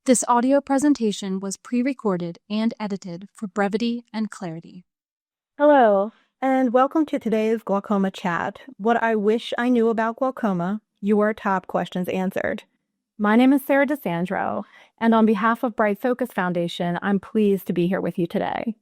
This audio presentation was pre-recorded and edited for brevity and clarity. Hello, and welcome to today's Glaucoma Chat. What I wish I knew about glaucoma, your top questions answered. My name is Sarah DeSandro, and on behalf of BrightFocus Foundation, I'm pleased to be here with you today.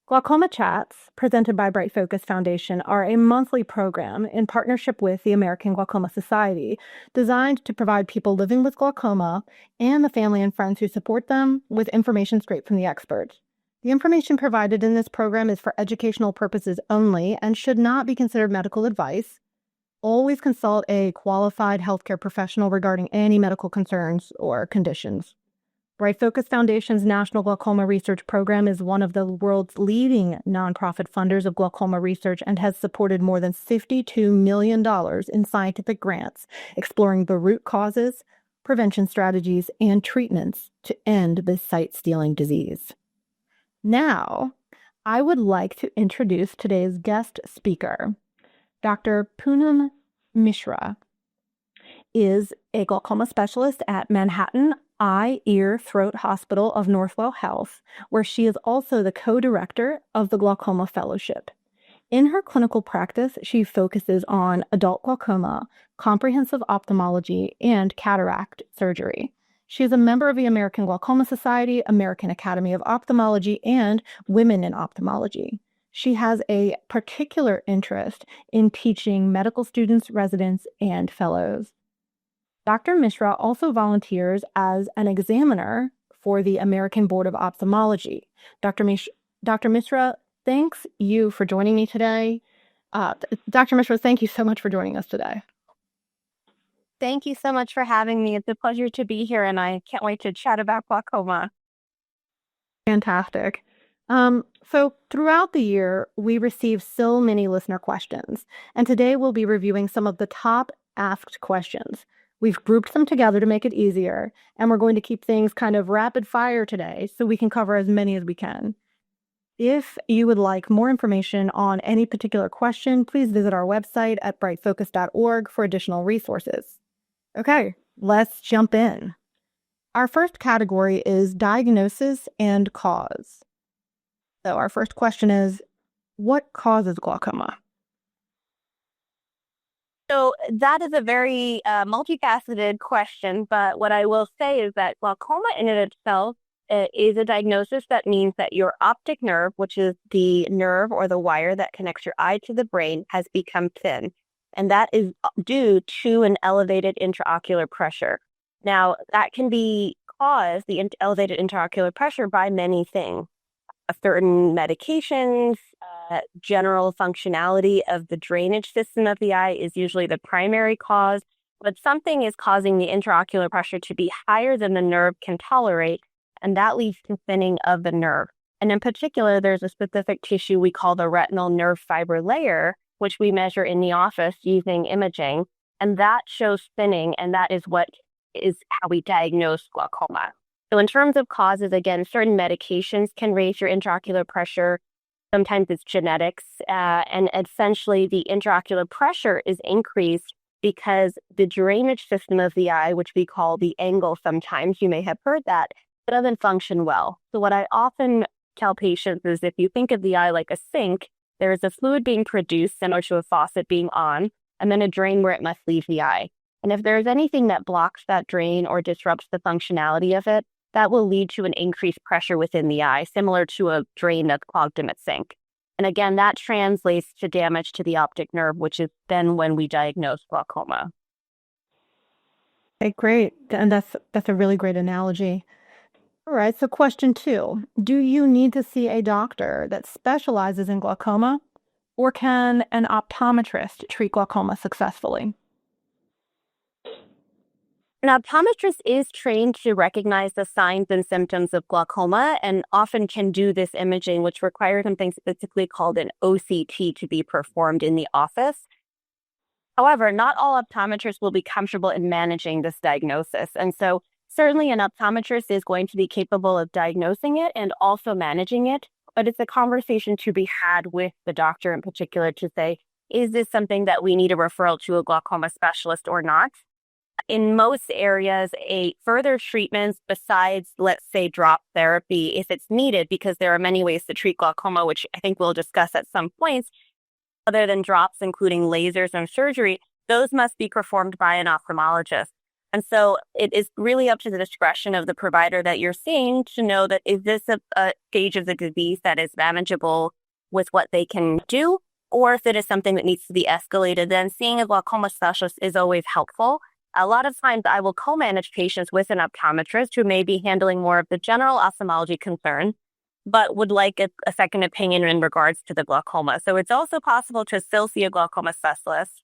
Glaucoma Chats, presented by BrightFocus Foundation, are a monthly program in partnership with the American Glaucoma Society, designed to provide people living with glaucoma and the family and friends who support them with information straight from the experts. The information provided in this program is for educational purposes only and should not be considered medical advice. Always consult a qualified healthcare professional regarding any medical concerns or conditions. BrightFocus Foundation's National Glaucoma Research program is one of the world's leading nonprofit funders of glaucoma research and has supported more than $52 million in scientific grants exploring the root causes, prevention strategies, and treatments to end this sight-stealing disease. Now, I would like to introduce today's guest speaker. Dr. Poonam Misra is a glaucoma specialist at Manhattan Eye, Ear, Throat Hospital of Northwell Health, where she is also the co-director of the Glaucoma Fellowship. In her clinical practice, she focuses on adult glaucoma, comprehensive ophthalmology, and cataract surgery. She is a member of the American Glaucoma Society, American Academy of Ophthalmology, and Women in Ophthalmology. She has a particular interest in teaching medical students, residents, and fellows. Dr. Misra also volunteers as an examiner for the American Board of Ophthalmology. Dr. Misra, thanks you for joining me today. Dr. Misra, thank you so much for joining us today. Thank you so much for having me. It's a pleasure to be here, and I can't wait to chat about glaucoma. Fantastic. So throughout the year, we receive so many listener questions, and today we'll be reviewing some of the top asked questions. We've grouped them together to make it easier, and we're going to keep things kind of rapid fire today so we can cover as many as we can. If you would like more information on any particular question, please visit our website at brightfocus.org for additional resources. Okay, let's jump in. Our first category is diagnosis and cause. So our first question is, what causes glaucoma? So that is a very multifaceted question, but what I will say is that glaucoma in it itself is a diagnosis that means that your optic nerve, which is the nerve or the wire that connects your eye to the brain, has become thin. And that is due to an elevated intraocular pressure. Now, that can be caused, the elevated intraocular pressure, by many things. Certain medications, general functionality of the drainage system of the eye is usually the primary cause, but something is causing the intraocular pressure to be higher than the nerve can tolerate, and that leads to thinning of the nerve. And in particular, there's a specific tissue we call the retinal nerve fiber layer, which we measure in the office using imaging, and that shows thinning, and that is how we diagnose glaucoma. So in terms of causes, again, certain medications can raise your intraocular pressure. Sometimes it's genetics, and essentially the intraocular pressure is increased because the drainage system of the eye, which we call the angle sometimes, you may have heard that, doesn't function well. So what I often tell patients is if you think of the eye like a sink, there is a fluid being produced similar to a faucet being on, and then a drain where it must leave the eye. And if there's anything that blocks that drain or disrupts the functionality of it, that will lead to an increased pressure within the eye, similar to a drain that's clogged in its sink. And again, that translates to damage to the optic nerve, which is then when we diagnose glaucoma. Okay, great. And that's a really great analogy. All right, so question 2. Do you need to see a doctor that specializes in glaucoma, or can an optometrist treat glaucoma successfully? An optometrist is trained to recognize the signs and symptoms of glaucoma and often can do this imaging, which requires something specifically called an OCT to be performed in the office. However, not all optometrists will be comfortable in managing this diagnosis. And so certainly an optometrist is going to be capable of diagnosing it and also managing it, but it's a conversation to be had with the doctor in particular to say, is this something that we need a referral to a glaucoma specialist or not? In most areas, a further treatments besides, let's say, drop therapy, if it's needed, because there are many ways to treat glaucoma, which I think we'll discuss at some points, other than drops, including lasers and surgery, those must be performed by an ophthalmologist. And so it is really up to the discretion of the provider that you're seeing to know that is this a stage of the disease that is manageable with what they can do, or if it is something that needs to be escalated, then seeing a glaucoma specialist is always helpful. A lot of times I will co-manage patients with an optometrist who may be handling more of the general ophthalmology concern, but would like a second opinion in regards to the glaucoma. So it's also possible to still see a glaucoma specialist,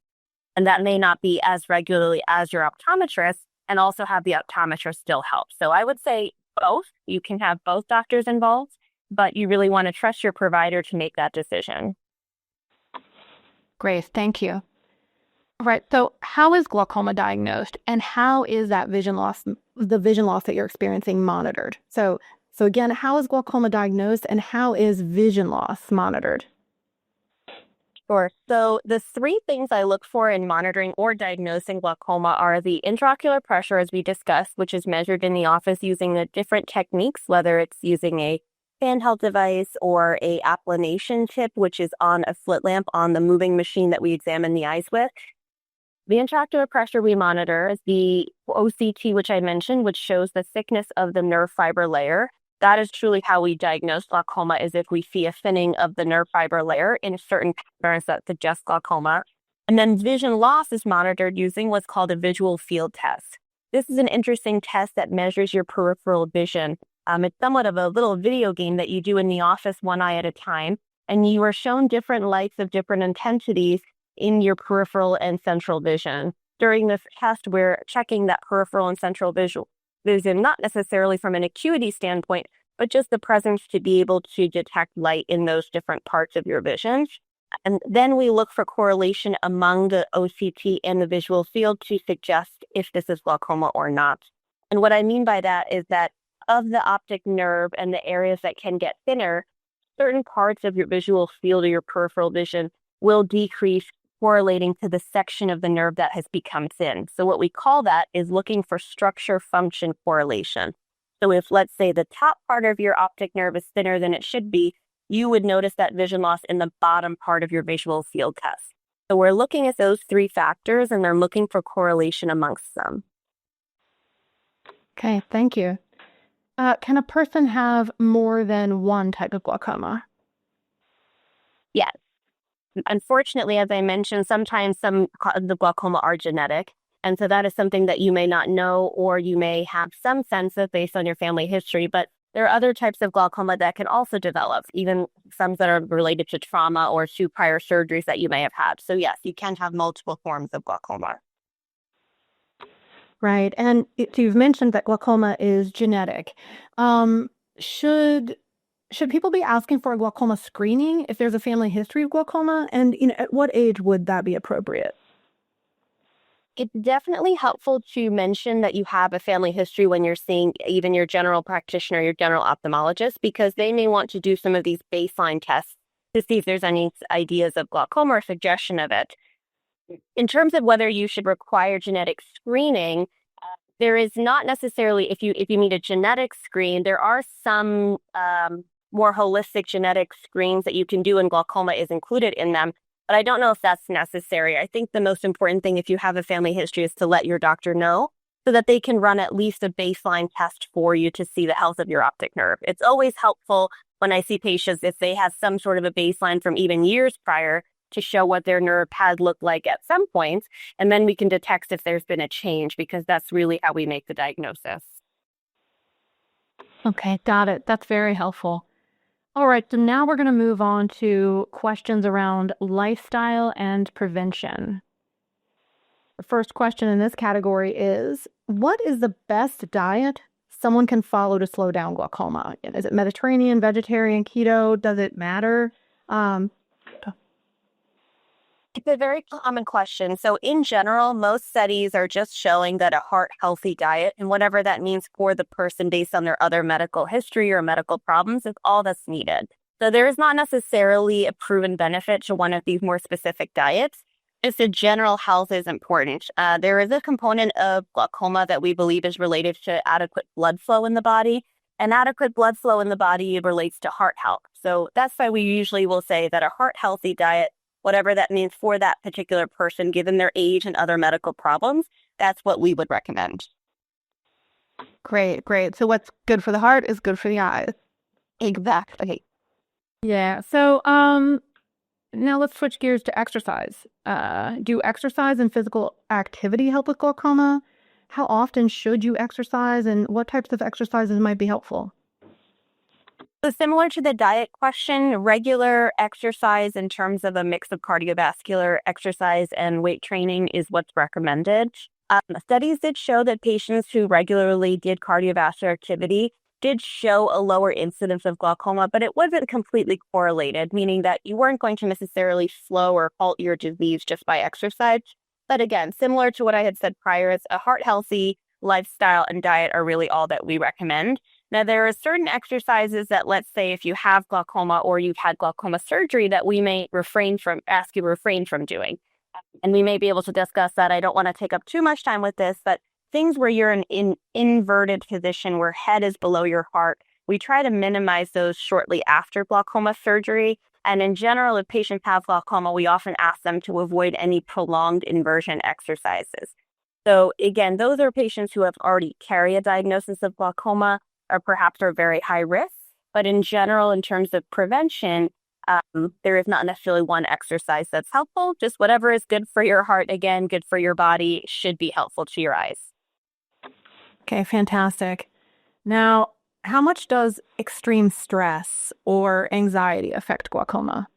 and that may not be as regularly as your optometrist, and also have the optometrist still help. So I would say both. You can have both doctors involved, but you really want to trust your provider to make that decision. Great, thank you. All right, so how is glaucoma diagnosed, and how is that vision loss, the vision loss that you're experiencing, monitored? So again, how is glaucoma diagnosed, and how is vision loss monitored? Sure. So the three things I look for in monitoring or diagnosing glaucoma are the intraocular pressure, as we discussed, which is measured in the office using the different techniques, whether it's using a handheld device or a applanation tip, which is on a slit lamp on the moving machine that we examine the eyes with. The intraocular pressure we monitor is the OCT, which I mentioned, which shows the thickness of the nerve fiber layer. That is truly how we diagnose glaucoma, is if we see a thinning of the nerve fiber layer in certain patterns that suggest glaucoma. And then vision loss is monitored using what's called a visual field test. This is an interesting test that measures your peripheral vision. It's somewhat of a little video game that you do in the office one eye at a time, and you are shown different lights of different intensities in your peripheral and central vision. During this test, we're checking that peripheral and central vision, not necessarily from an acuity standpoint, but just the presence to be able to detect light in those different parts of your vision. And then we look for correlation among the OCT and the visual field to suggest if this is glaucoma or not. And what I mean by that is that of the optic nerve and the areas that can get thinner, certain parts of your visual field or your peripheral vision will decrease, correlating to the section of the nerve that has become thin. So what we call that is looking for structure-function correlation. So if, let's say, the top part of your optic nerve is thinner than it should be, you would notice that vision loss in the bottom part of your visual field test. So we're looking at those three factors, and they're looking for correlation amongst them. Okay, thank you. Can a person have more than one type of glaucoma? Yes. Unfortunately, as I mentioned, sometimes some of the glaucoma are genetic. And so that is something that you may not know, or you may have some sense of based on your family history. But there are other types of glaucoma that can also develop, even some that are related to trauma or to prior surgeries that you may have had. So yes, you can have multiple forms of glaucoma. Right. And you've mentioned that glaucoma is genetic. Should people be asking for a glaucoma screening if there's a family history of glaucoma? And at what age would that be appropriate? It's definitely helpful to mention that you have a family history when you're seeing even your general practitioner, your general ophthalmologist, because they may want to do some of these baseline tests to see if there's any ideas of glaucoma or suggestion of it. In terms of whether you should require genetic screening, there is not necessarily, if you need a genetic screen, there are some more holistic genetic screens that you can do, and glaucoma is included in them. But I don't know if that's necessary. I think the most important thing if you have a family history is to let your doctor know so that they can run at least a baseline test for you to see the health of your optic nerve. It's always helpful when I see patients if they have some sort of a baseline from even years prior to show what their nerve had looked like at some point, and then we can detect if there's been a change, because that's really how we make the diagnosis. Okay, got it. That's very helpful. All right, so now we're going to move on to questions around lifestyle and prevention. The first question in this category is, what is the best diet someone can follow to slow down glaucoma? Is it Mediterranean, vegetarian, keto? Does it matter? It's a very common question. So in general, most studies are just showing that a heart-healthy diet, and whatever that means for the person based on their other medical history or medical problems, is all that's needed. So there is not necessarily a proven benefit to one of these more specific diets. Just the general health is important. There is a component of glaucoma that we believe is related to adequate blood flow in the body. And adequate blood flow in the body relates to heart health. So that's why we usually will say that a heart healthy diet, whatever that means for that particular person, given their age and other medical problems, that's what we would recommend. Great, great. So what's good for the heart is good for the eyes. Exactly. Yeah. So now let's switch gears to exercise. Do exercise and physical activity help with glaucoma? How often should you exercise, and what types of exercises might be helpful? So similar to the diet question, regular exercise in terms of a mix of cardiovascular exercise and weight training is what's recommended. Studies did show that patients who regularly did cardiovascular activity did show a lower incidence of glaucoma, but it wasn't completely correlated, meaning that you weren't going to necessarily slow or halt your disease just by exercise. But again, similar to what I had said prior, it's a heart healthy lifestyle and diet are really all that we recommend. Now, there are certain exercises that, let's say, if you have glaucoma or you've had glaucoma surgery, that we may ask you to refrain from doing. And we may be able to discuss that. I don't want to take up too much time with this, but things where you're in inverted position, where head is below your heart, we try to minimize those shortly after glaucoma surgery. And in general, if patients have glaucoma, we often ask them to avoid any prolonged inversion exercises. So again, those are patients who have already carry a diagnosis of glaucoma or perhaps are very high risk. But in general, in terms of prevention, there is not necessarily one exercise that's helpful. Just whatever is good for your heart, again, good for your body, should be helpful to your eyes. Okay, fantastic. Now, how much does extreme stress or anxiety affect glaucoma?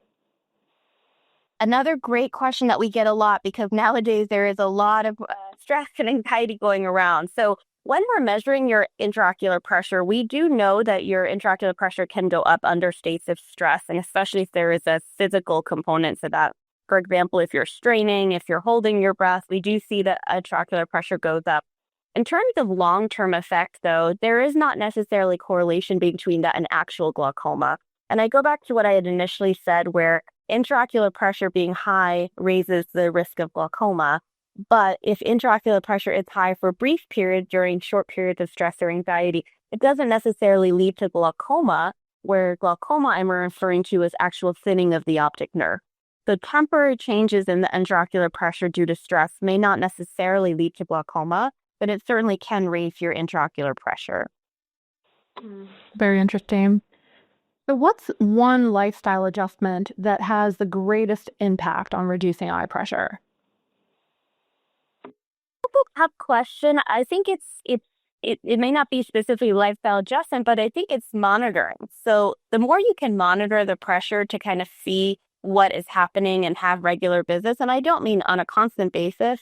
Another great question that we get a lot, because nowadays there is a lot of stress and anxiety going around. So when we're measuring your intraocular pressure, we do know that your intraocular pressure can go up under states of stress, and especially if there is a physical component to that. For example, if you're straining, if you're holding your breath, we do see that intraocular pressure goes up. In terms of long-term effect, though, there is not necessarily correlation between that and actual glaucoma. And I go back to what I had initially said, where intraocular pressure being high raises the risk of glaucoma. But if intraocular pressure is high for brief periods during short periods of stress or anxiety, it doesn't necessarily lead to glaucoma, where glaucoma I'm referring to is actual thinning of the optic nerve. So temporary changes in the intraocular pressure due to stress may not necessarily lead to glaucoma, but it certainly can raise your intraocular pressure. Very interesting. So what's one lifestyle adjustment that has the greatest impact on reducing eye pressure? Tough question. I think it may not be specifically lifestyle adjustment, but I think it's monitoring. So the more you can monitor the pressure to kind of see what is happening and have regular visits, and I don't mean on a constant basis,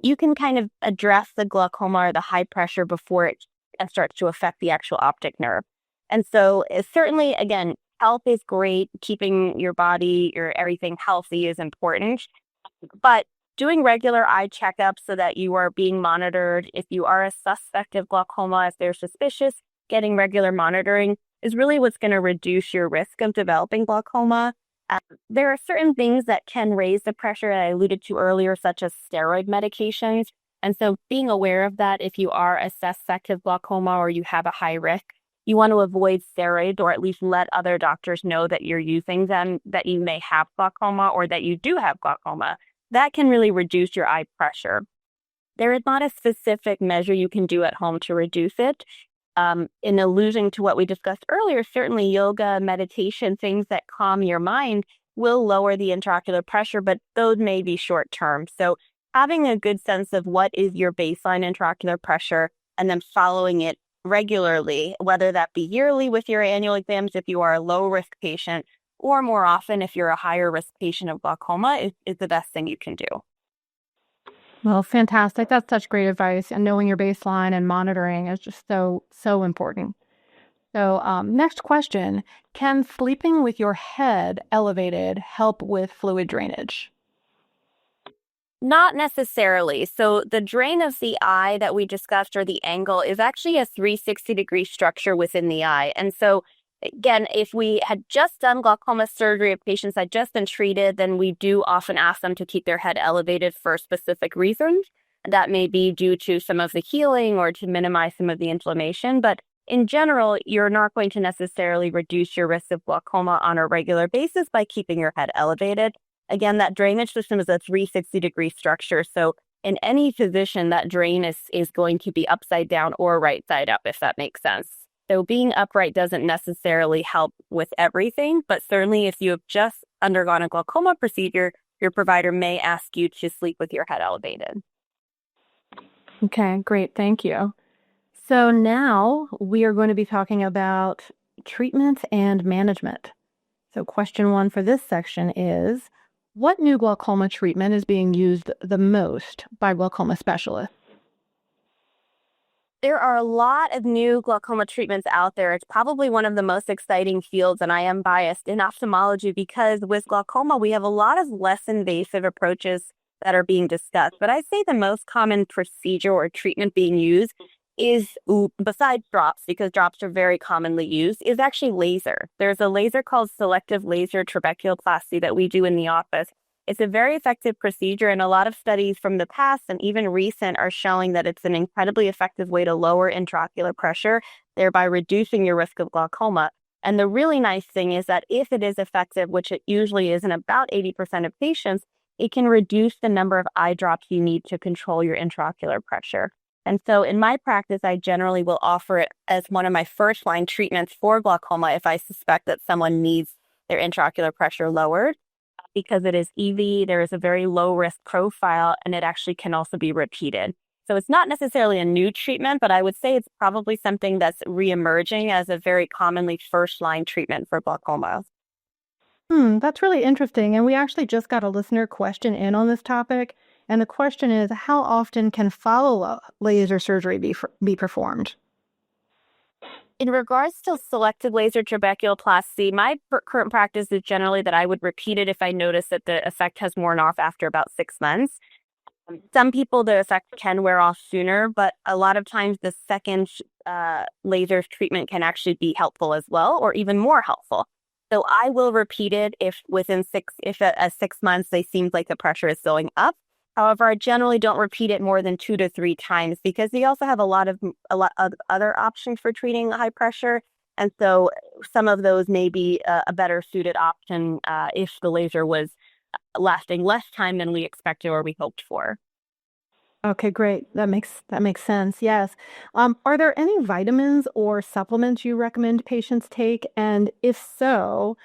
you can kind of address the glaucoma or the high pressure before it starts to affect the actual optic nerve. And so it's certainly, again, health is great. Keeping your body, your everything healthy is important. But doing regular eye checkups so that you are being monitored, if you are a suspect of glaucoma, if they're suspicious, getting regular monitoring is really what's going to reduce your risk of developing glaucoma. There are certain things that can raise the pressure that I alluded to earlier, such as steroid medications. And so being aware of that, if you are a suspect of glaucoma or you have a high risk, you want to avoid steroids, or at least let other doctors know that you're using them, that you may have glaucoma or that you do have glaucoma. That can really reduce your eye pressure. There is not a specific measure you can do at home to reduce it. In alluding to what we discussed earlier, certainly yoga, meditation, things that calm your mind will lower the intraocular pressure, but those may be short term. So having a good sense of what is your baseline intraocular pressure and then following it regularly, whether that be yearly with your annual exams if you are a low risk patient, or more often if you're a higher risk patient of glaucoma, is the best thing you can do. Well, fantastic. That's such great advice. And knowing your baseline and monitoring is just so important. So next question, can sleeping with your head elevated help with fluid drainage? Not necessarily. So the drain of the eye that we discussed, or the angle, is actually a 360-degree structure within the eye. And so Again, if we had just done glaucoma surgery, if patients had just been treated, then we do often ask them to keep their head elevated for specific reasons. That may be due to some of the healing or to minimize some of the inflammation. But in general, you're not going to necessarily reduce your risk of glaucoma on a regular basis by keeping your head elevated. Again, that drainage system is a 360-degree structure. So in any position, that drain is going to be upside down or right side up, if that makes sense. So being upright doesn't necessarily help with everything, but certainly if you have just undergone a glaucoma procedure, your provider may ask you to sleep with your head elevated. Okay, great. Thank you. So now we are going to be talking about treatment and management. So question 1 for this section is, what new glaucoma treatment is being used the most by glaucoma specialists? There are a lot of new glaucoma treatments out there. It's probably one of the most exciting fields, and I am biased in ophthalmology because with glaucoma, we have a lot of less invasive approaches that are being discussed. But I'd say the most common procedure or treatment being used is, besides drops, because drops are very commonly used, is actually laser. There's a laser called selective laser trabeculoplasty that we do in the office. It's a very effective procedure, and a lot of studies from the past and even recent are showing that it's an incredibly effective way to lower intraocular pressure, thereby reducing your risk of glaucoma. And the really nice thing is that if it is effective, which it usually is in about 80% of patients, it can reduce the number of eye drops you need to control your intraocular pressure. And so in my practice, I generally will offer it as one of my first line treatments for glaucoma if I suspect that someone needs their intraocular pressure lowered. Because it is easy, there is a very low risk profile, and it actually can also be repeated. So it's not necessarily a new treatment, but I would say it's probably something that's reemerging as a very commonly first line treatment for glaucoma. That's really interesting. And we actually just got a listener question in on this topic. And the question is, how often can follow-up laser surgery be performed? In regards to selective laser trabeculoplasty, my current practice is generally that I would repeat it if I notice that the effect has worn off after about 6 months. Some people, the effect can wear off sooner, but a lot of times the second laser treatment can actually be helpful as well, or even more helpful. So I will repeat it if at 6 months they seem like the pressure is going up. However, I generally don't repeat it more than 2 to 3 times because they also have a lot of other options for treating high pressure. And so some of those may be a better suited option if the laser was lasting less time than we expected or we hoped for. Okay, great. That makes sense. Yes. Are there any vitamins or supplements you recommend patients take? And if so,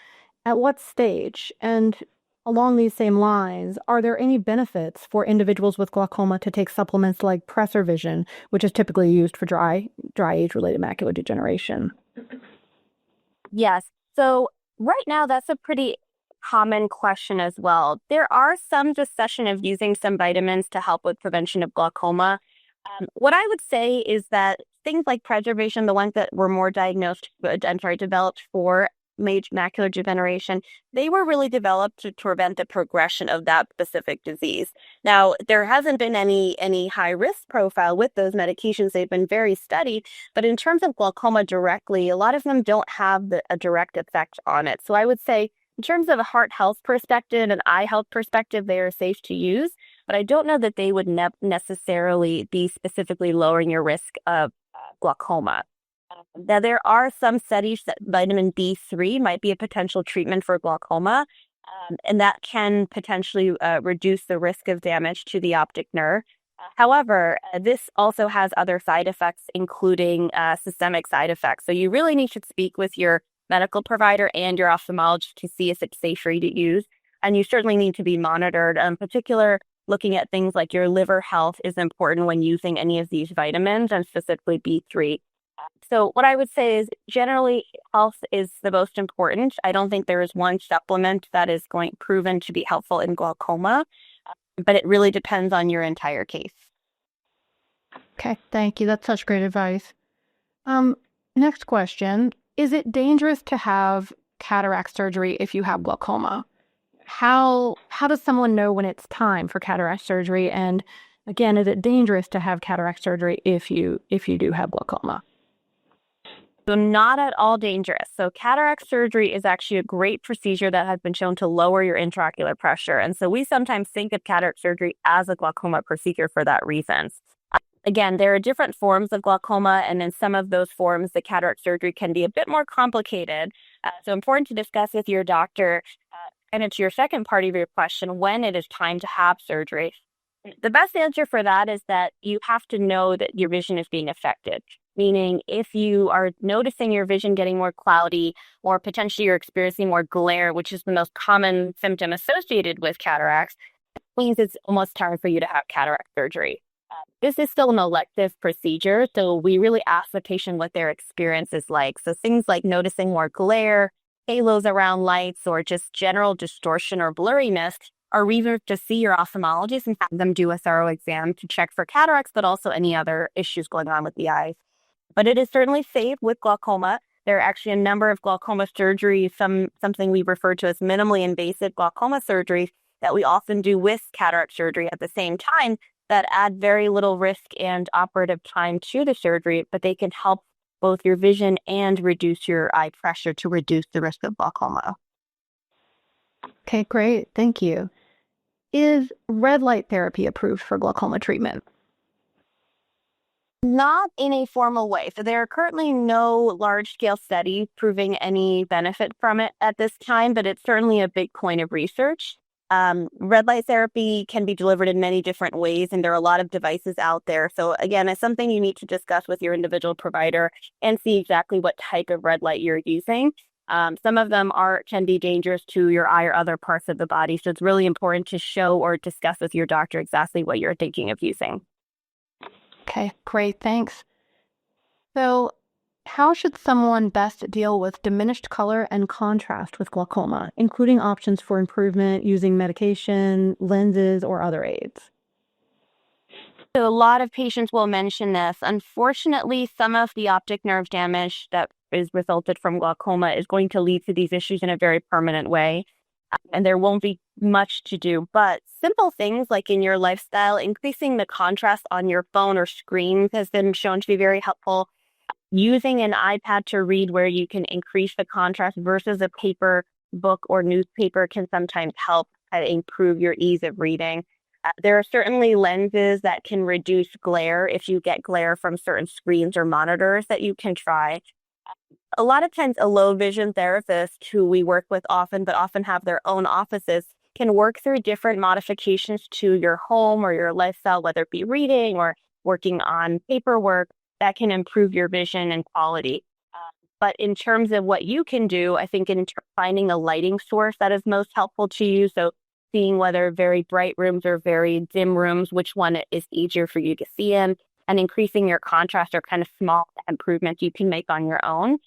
at what stage? And along these same lines, are there any benefits for individuals with glaucoma to take supplements like Preservision, which is typically used for dry age-related macular degeneration? Yes. So right now, that's a pretty common question as well. There are some discussion of using some vitamins to help with prevention of glaucoma. What I would say is that things like Preservation, the ones that were more developed for major macular degeneration, they were really developed to prevent the progression of that specific disease. Now, there hasn't been any high risk profile with those medications. They've been very studied, but in terms of glaucoma directly, a lot of them don't have a direct effect on it. So I would say in terms of a heart health perspective and eye health perspective, they are safe to use, but I don't know that they would necessarily be specifically lowering your risk of glaucoma. Now, there are some studies that vitamin D3 might be a potential treatment for glaucoma, and that can potentially reduce the risk of damage to the optic nerve. However, this also has other side effects, including systemic side effects. So you really need to speak with your medical provider and your ophthalmologist to see if it's safe for you to use. And you certainly need to be monitored. In particular, looking at things like your liver health is important when using any of these vitamins, and specifically B3. So what I would say is generally health is the most important. I don't think there is one supplement that is proven to be helpful in glaucoma, but it really depends on your entire case. Okay, thank you. That's such great advice. Next question. Is it dangerous to have cataract surgery if you have glaucoma? How does someone know when it's time for cataract surgery? And again, is it dangerous to have cataract surgery if you do have glaucoma? So not at all dangerous. So cataract surgery is actually a great procedure that has been shown to lower your intraocular pressure. And so we sometimes think of cataract surgery as a glaucoma procedure for that reason. Again, there are different forms of glaucoma, and in some of those forms, the cataract surgery can be a bit more complicated. So important to discuss with your doctor, and it's your second part of your question, when it is time to have surgery. The best answer for that is that you have to know that your vision is being affected. Meaning, if you are noticing your vision getting more cloudy, or potentially you're experiencing more glare, which is the most common symptom associated with cataracts, it means it's almost time for you to have cataract surgery. This is still an elective procedure, so we really ask the patient what their experience is like. So things like noticing more glare, halos around lights, or just general distortion or blurriness are reasons to see your ophthalmologist and have them do a thorough exam to check for cataracts, but also any other issues going on with the eyes. But it is certainly safe with glaucoma. There are actually a number of glaucoma surgeries, something we refer to as minimally invasive glaucoma surgeries that we often do with cataract surgery at the same time that add very little risk and operative time to the surgery, but they can help both your vision and reduce your eye pressure to reduce the risk of glaucoma. Okay, great. Thank you. Is red light therapy approved for glaucoma treatment? Not in a formal way. So there are currently no large-scale studies proving any benefit from it at this time, but it's certainly a big point of research. Red light therapy can be delivered in many different ways, and there are a lot of devices out there. So again, it's something you need to discuss with your individual provider and see exactly what type of red light you're using. Some of them can be dangerous to your eye or other parts of the body. So it's really important to show or discuss with your doctor exactly what you're thinking of using. Okay, great. Thanks. So, how should someone best deal with diminished color and contrast with glaucoma, including options for improvement using medication, lenses, or other aids? So a lot of patients will mention this. Unfortunately, some of the optic nerve damage that is resulted from glaucoma is going to lead to these issues in a very permanent way. And there won't be much to do. But simple things like in your lifestyle, increasing the contrast on your phone or screens has been shown to be very helpful. Using an iPad to read where you can increase the contrast versus a paper book or newspaper can sometimes help improve your ease of reading. There are certainly lenses that can reduce glare if you get glare from certain screens or monitors that you can try. A lot of times a low vision therapist who we work with often, but often have their own offices, can work through different modifications to your home or your lifestyle, whether it be reading or working on paperwork that can improve your vision and quality. But in terms of what you can do, I think finding a lighting source that is most helpful to you. So seeing whether very bright rooms or very dim rooms, which one is easier for you to see in, and increasing your contrast are kind of small improvements you can make on your own.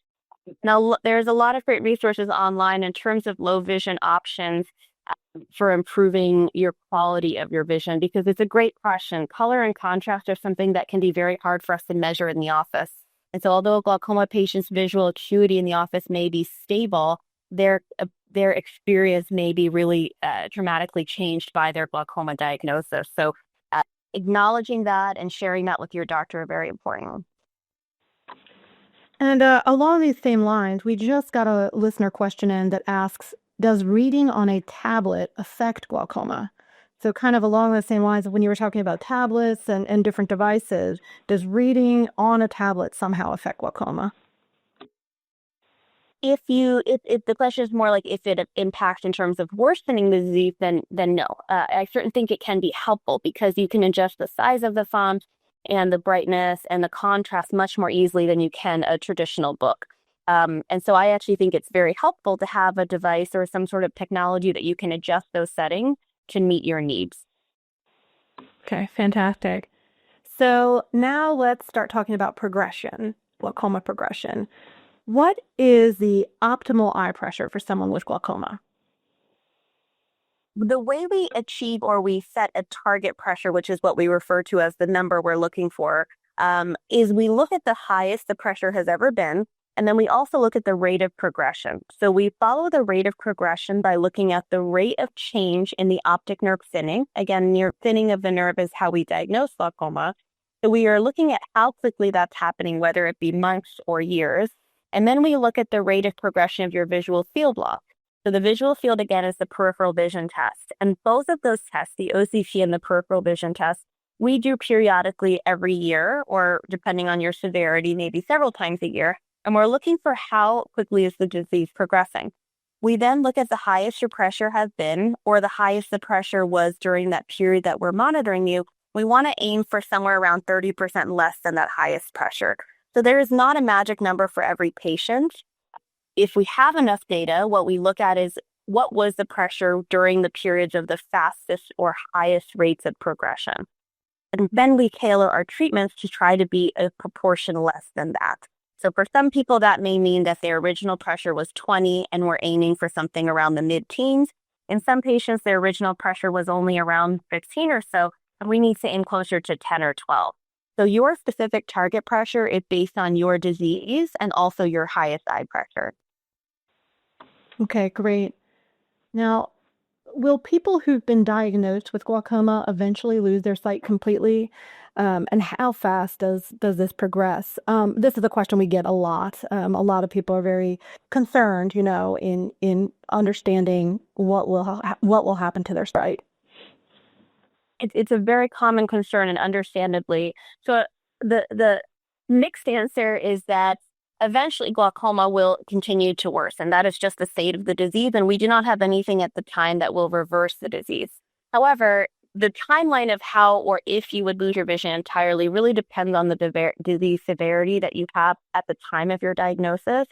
Now, there's a lot of great resources online in terms of low vision options for improving your quality of your vision, because it's a great question. Color and contrast are something that can be very hard for us to measure in the office. And so although a glaucoma patient's visual acuity in the office may be stable, their experience may be really dramatically changed by their glaucoma diagnosis. So acknowledging that and sharing that with your doctor are very important. And along these same lines, we just got a listener question in that asks, does reading on a tablet affect glaucoma? So kind of along the same lines of when you were talking about tablets and different devices, does reading on a tablet somehow affect glaucoma? If the question is more like if it impacts in terms of worsening the disease, then no. I certainly think it can be helpful because you can adjust the size of the font and the brightness and the contrast much more easily than you can a traditional book. And so I actually think it's very helpful to have a device or some sort of technology that you can adjust those settings to meet your needs. Okay, fantastic. So now let's start talking about progression, glaucoma progression. What is the optimal eye pressure for someone with glaucoma? The way we achieve or we set a target pressure, which is what we refer to as the number we're looking for, is we look at the highest the pressure has ever been, and then we also look at the rate of progression. So we follow the rate of progression by looking at the rate of change in the optic nerve thinning. Again, thinning of the nerve is how we diagnose glaucoma. So we are looking at how quickly that's happening, whether it be months or years. And then we look at the rate of progression of your visual field loss. So the visual field, again, is the peripheral vision test. And both of those tests, the OCT and the peripheral vision test, we do periodically every year, or depending on your severity, maybe several times a year. And we're looking for how quickly is the disease progressing. We then look at the highest your pressure has been, or the highest the pressure was during that period that we're monitoring you. We want to aim for somewhere around 30% less than that highest pressure. So there is not a magic number for every patient. If we have enough data, what we look at is what was the pressure during the periods of the fastest or highest rates of progression. And then we tailor our treatments to try to be a proportion less than that. So for some people, that may mean that their original pressure was 20 and we're aiming for something around the mid-teens. In some patients, their original pressure was only around 15 or so, and we need to aim closer to 10 or 12. So your specific target pressure is based on your disease and also your highest eye pressure. Okay, great. Now, will people who've been diagnosed with glaucoma eventually lose their sight completely? And how fast does this progress? This is a question we get a lot. A lot of people are very concerned, in understanding what will happen to their sight. It's a very common concern, and understandably. So the mixed answer is that eventually glaucoma will continue to worsen. That is just the state of the disease, and we do not have anything at the time that will reverse the disease. However, the timeline of how or if you would lose your vision entirely really depends on the disease severity that you have at the time of your diagnosis,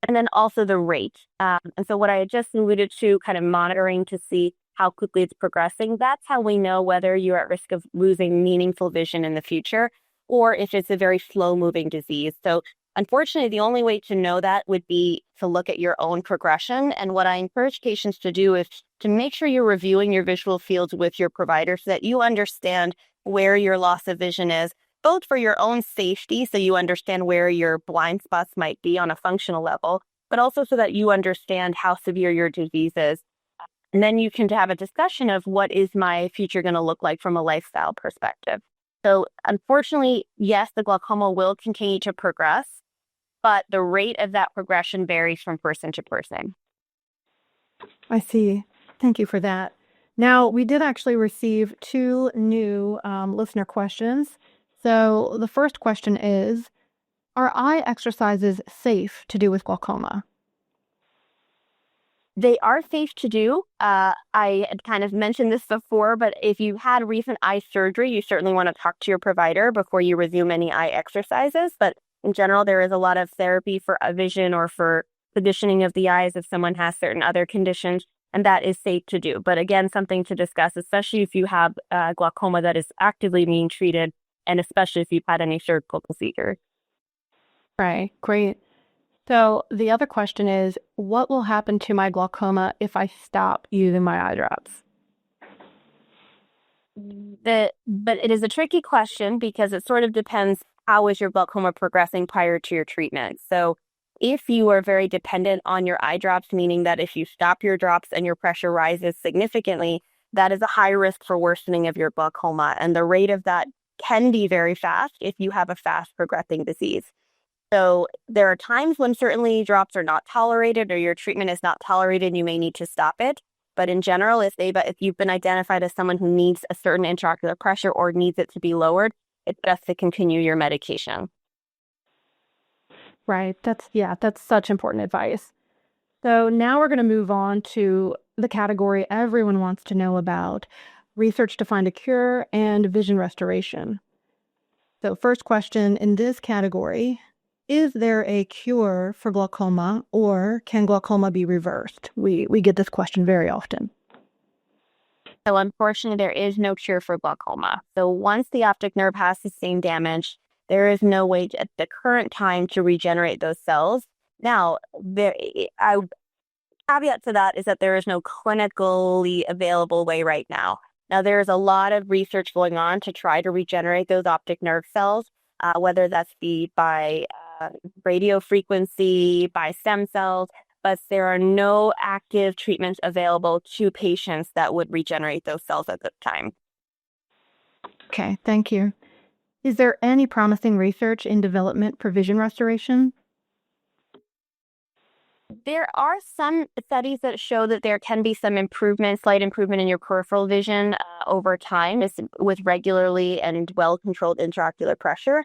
and then also the rate. And so what I had just alluded to, kind of monitoring to see how quickly it's progressing, that's how we know whether you're at risk of losing meaningful vision in the future, or if it's a very slow-moving disease. So unfortunately, the only way to know that would be to look at your own progression. And what I encourage patients to do is to make sure you're reviewing your visual fields with your provider so that you understand where your loss of vision is, both for your own safety, so you understand where your blind spots might be on a functional level, but also so that you understand how severe your disease is. And then you can have a discussion of what is my future going to look like from a lifestyle perspective. So unfortunately, yes, the glaucoma will continue to progress, but the rate of that progression varies from person to person. I see. Thank you for that. Now, we did actually receive 2 new listener questions. So the first question is, are eye exercises safe to do with glaucoma? They are safe to do. I had kind of mentioned this before, but if you had recent eye surgery, you certainly want to talk to your provider before you resume any eye exercises. But in general, there is a lot of therapy for vision or for conditioning of the eyes if someone has certain other conditions, and that is safe to do. But again, something to discuss, especially if you have glaucoma that is actively being treated, and especially if you've had any surgical procedure. Right, great. So the other question is, what will happen to my glaucoma if I stop using my eye drops? But it is a tricky question because it sort of depends how is your glaucoma progressing prior to your treatment. So if you are very dependent on your eye drops, meaning that if you stop your drops and your pressure rises significantly, that is a high risk for worsening of your glaucoma. And the rate of that can be very fast if you have a fast progressing disease. So there are times when certainly drops are not tolerated or your treatment is not tolerated and you may need to stop it. But in general, if you've been identified as someone who needs a certain intraocular pressure or needs it to be lowered, it's best to continue your medication. Right. That's such important advice. So now we're going to move on to the category everyone wants to know about: research to find a cure and vision restoration. So first question in this category: is there a cure for glaucoma, or can glaucoma be reversed? We get this question very often. So unfortunately, there is no cure for glaucoma. So once the optic nerve has sustained damage, there is no way at the current time to regenerate those cells. Now, caveat to that is that there is no clinically available way right now. Now, there is a lot of research going on to try to regenerate those optic nerve cells, whether that's by radio frequency, by stem cells, but there are no active treatments available to patients that would regenerate those cells at this time. Okay, thank you. Is there any promising research in development for vision restoration? There are some studies that show that there can be some slight improvement in your peripheral vision over time with regularly and well-controlled intraocular pressure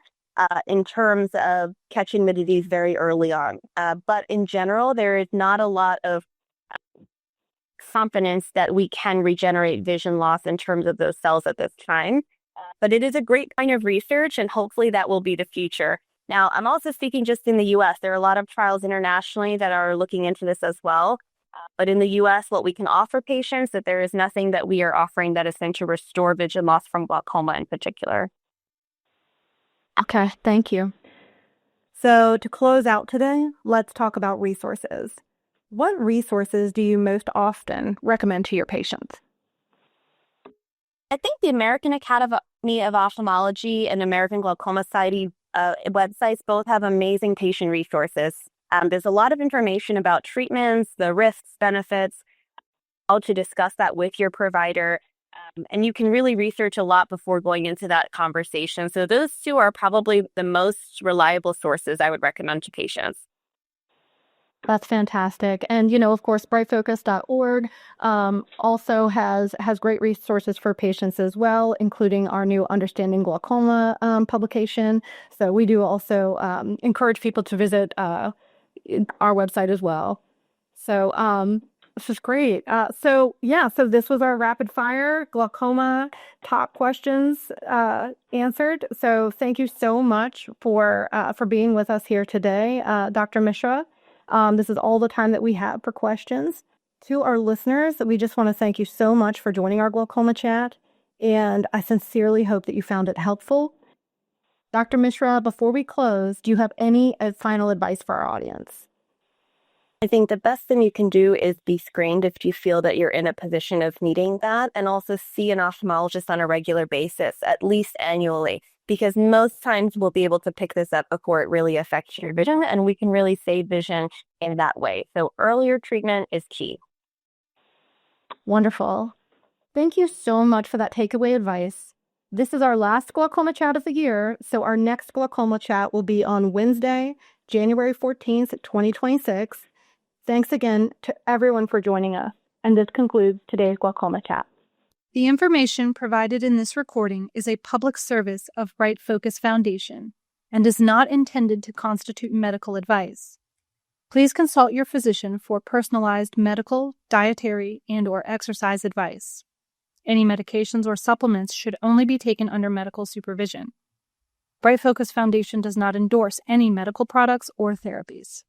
in terms of catching the disease very early on. But in general, there is not a lot of confidence that we can regenerate vision loss in terms of those cells at this time. But it is a great kind of research, and hopefully that will be the future. Now, I'm also speaking just in the U.S. There are a lot of trials internationally that are looking into this as well. But in the U.S., what we can offer patients, that there is nothing that we are offering that is meant to restore vision loss from glaucoma in particular. Okay, thank you. So to close out today, let's talk about resources. What resources do you most often recommend to your patients? I think the American Academy of Ophthalmology and American Glaucoma Society websites both have amazing patient resources. There's a lot of information about treatments, the risks, benefits, how to discuss that with your provider. And you can really research a lot before going into that conversation. So those two are probably the most reliable sources I would recommend to patients. That's fantastic. And, of course, brightfocus.org also has great resources for patients as well, including our new Understanding Glaucoma publication. So we do also encourage people to visit our website as well. So this is great. So this was our rapid fire glaucoma top questions answered. So thank you so much for being with us here today, Dr. Misra. This is all the time that we have for questions. To our listeners, we just want to thank you so much for joining our Glaucoma Chat, and I sincerely hope that you found it helpful. Dr. Misra, before we close, do you have any final advice for our audience? I think the best thing you can do is be screened if you feel that you're in a position of needing that, and also see an ophthalmologist on a regular basis, at least annually, because most times we'll be able to pick this up before it really affects your vision, and we can really save vision in that way. So earlier treatment is key. Wonderful. Thank you so much for that takeaway advice. This is our last Glaucoma Chat of the year, so our next Glaucoma Chat will be on Wednesday, January 14th, 2026. Thanks again to everyone for joining us, and this concludes today's Glaucoma Chat. The information provided in this recording is a public service of BrightFocus Foundation and is not intended to constitute medical advice. Please consult your physician for personalized medical, dietary, and/or exercise advice. Any medications or supplements should only be taken under medical supervision. BrightFocus Foundation does not endorse any medical products or therapies.